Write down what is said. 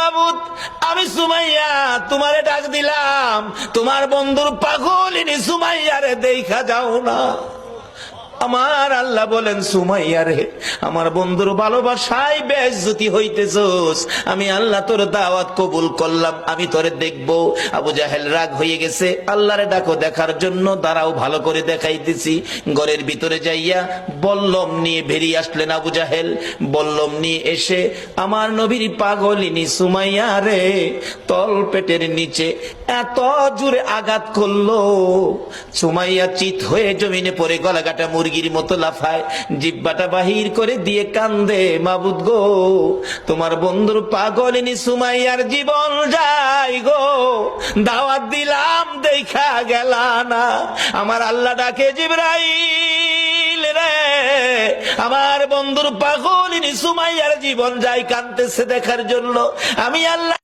মাবুদ, আমি সুমাইয়া তোমারে ডাক দিলাম, তোমার বন্ধুর পাগলিনী সুমাইয়ারে দেখা যাও না। আমার আল্লাহ বলেন, সুমাইয়া রে, আমার বন্ধুর ভালোবাসায় বেইজ্জতি হইতেছস, আমি আল্লাহ তোর দাওয়াত কবুল করলাম, আমি তোরে দেখব। আবু জাহেল রাগ হয়ে গেছে, আল্লাহরে ডাকো দেখার জন্য, দাঁড়াও ভালো করে দেখাইতেছি। ঘরের ভিতরে যাইয়া বল্লম নিয়ে বেরিয়ে আসলেন আবু জাহেল। বল্লম নিয়ে এসে আমার নবীর পাগলিনী সুমাইয়া রে তল পেটের নিচে এত জোরে আঘাত করলো, সুমাইয়া চিত হয়ে জমিনে পড়ে গলাকাটা মুরগির মতো লাফায়, জিব্বাটা বাহির করে দিয়ে কান্দে, মাবুদ গো, তোমার বন্ধুর পাগলিনী সুমাইয়ার জীবন যায় গো, দাওয়াত দিলাম দেখা গেলা না। আমার আল্লাহ ডাকে, জিবরাইল রে, আমার বন্ধুর পাগলিনী সুমাইয়ার জীবন যায়, কাঁদতেছে দেখার জন্য। আমি আল্লাহ